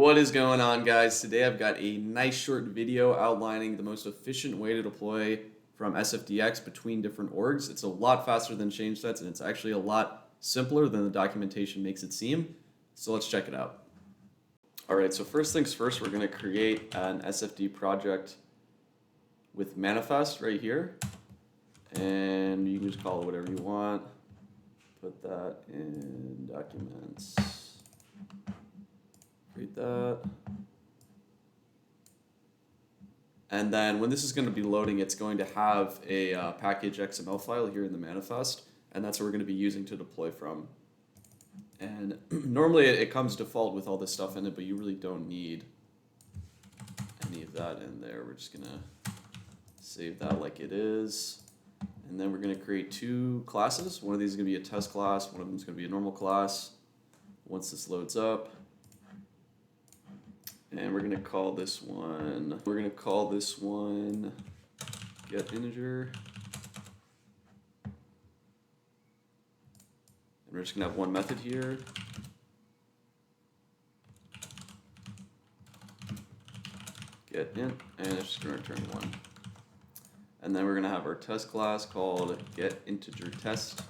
What is going on, guys? Today I've got a nice short video outlining the most efficient way to deploy from SFDX between different orgs. It's a lot faster than change sets, and it's actually a lot simpler than the documentation makes it seem. So let's check it out. Alright, so first things first, we're going to create an SFD project with manifest right here. And you can just call it whatever you want. Put that in documents. Create that. And then when this is going to be loading, it's going to have a package XML file here in the manifest, and that's what we're going to be using to deploy from. And normally it comes default with all this stuff in it, but you really don't need any of that in there. We're just going to save that like it is. And then we're going to create two classes. One of these is going to be a test class. One of them is going to be a normal class. Once this loads up, and we're going to call this one, get integer. And we're just going to have one method here. Get int, and it's just going to return 1. And then we're going to have our test class called get integer test.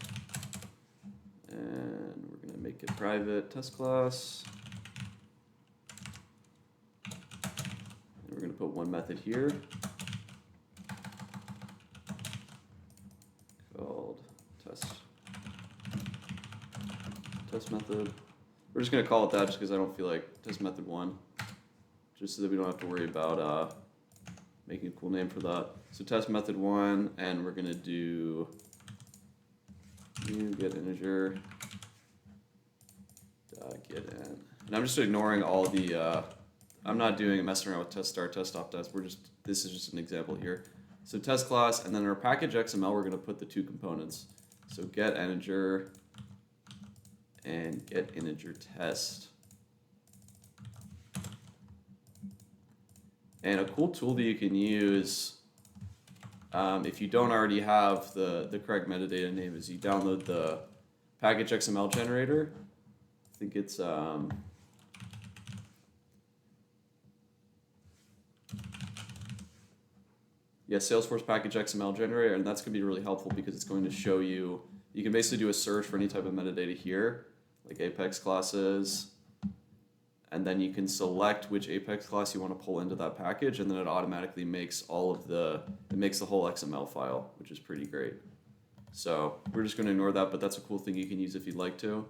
And we're going to make it private test class. And we're going to put one method here called test method. We're just going to call it that just because I don't feel like test method 1, just so that we don't have to worry about making a cool name for that. So test method 1, and we're going to do new get integer get in. And I'm just ignoring all the I'm not doing messing around with test start, test stop, test. This is just an example here. So test class, and then our package XML, we're going to put the two components. So get integer and get integer test. And a cool tool that you can use if you don't already have the correct metadata name is you download the Package XML Generator. I think it's Salesforce Package XML Generator, and that's going to be really helpful because it's going to show you, you can basically do a search for any type of metadata here, like Apex classes, and then you can select which Apex class you want to pull into that package, and then it automatically makes it makes the whole XML file, which is pretty great. So we're just going to ignore that, but that's a cool thing you can use if you'd like to.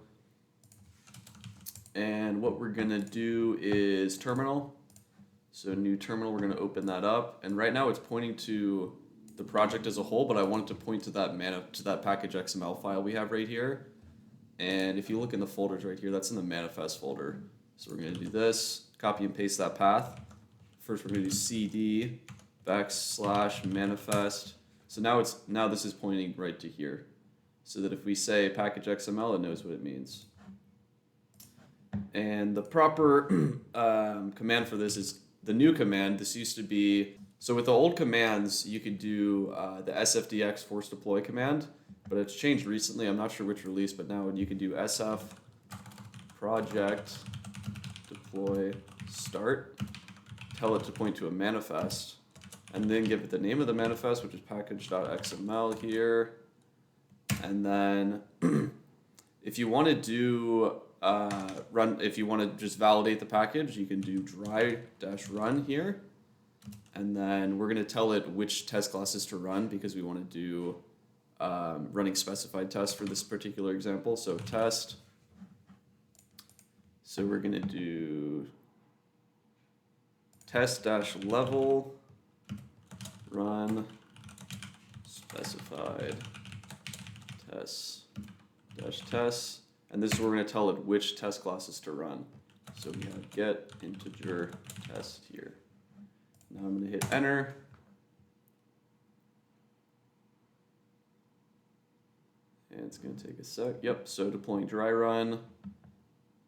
And what we're going to do is terminal. So new terminal, we're going to open that up, and right now it's pointing to the project as a whole, but I want it to point to that package XML file we have right here. And if you look in the folders right here, that's in the manifest folder. So we're going to do this, copy and paste that path. First we're going to do cd /manifest. So now this is pointing right to here. So that if we say package XML, it knows what it means. And the proper command for this is the new command. This used to be, so with the old commands, you could do the SFDX force deploy command, but it's changed recently. I'm not sure which release, but now you can do SF project deploy start, tell it to point to a manifest, and then give it the name of the manifest, which is package.xml here. And then if you want to do if you want to just validate the package, you can do dry-run here. And then we're going to tell it which test classes to run because we want to do running specified tests for this particular example. So test. So we're going to do test-level run specified tests. And this is where we're going to tell it which test classes to run. So we have get integer test here. Now I'm going to hit enter. And it's going to take a sec. Yep, so deploying dry run.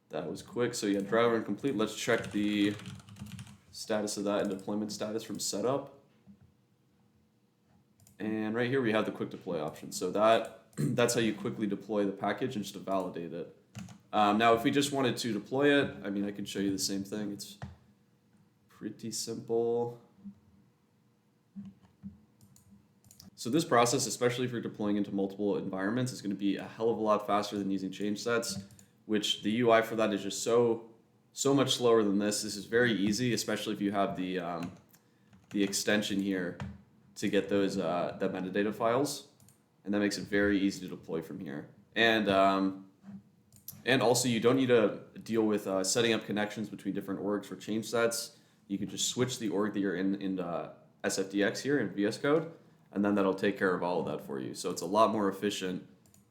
That was quick. So yeah, dry run complete. Let's check the status of that and deployment status from setup. And right here we have the quick deploy option. So that's how you quickly deploy the package and just to validate it. Now, if we just wanted to deploy it, I mean, I can show you the same thing. It's pretty simple. So this process, especially if you're deploying into multiple environments, is going to be a hell of a lot faster than using change sets, which the UI for that is just so much slower than this. This is very easy, especially if you have the extension here to get those the metadata files, and that makes it very easy to deploy from here. And also, you don't need to deal with setting up connections between different orgs for change sets. You can just switch the org that you're in SFDX here in VS Code, and then that'll take care of all of that for you. So it's a lot more efficient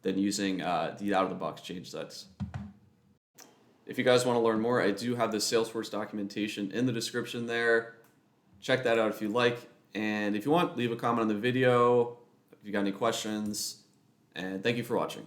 than using the out-of-the-box change sets. If you guys want to learn more, I do have the Salesforce documentation in the description there. Check that out if you like. And if you want, leave a comment on the video if you got any questions. And thank you for watching.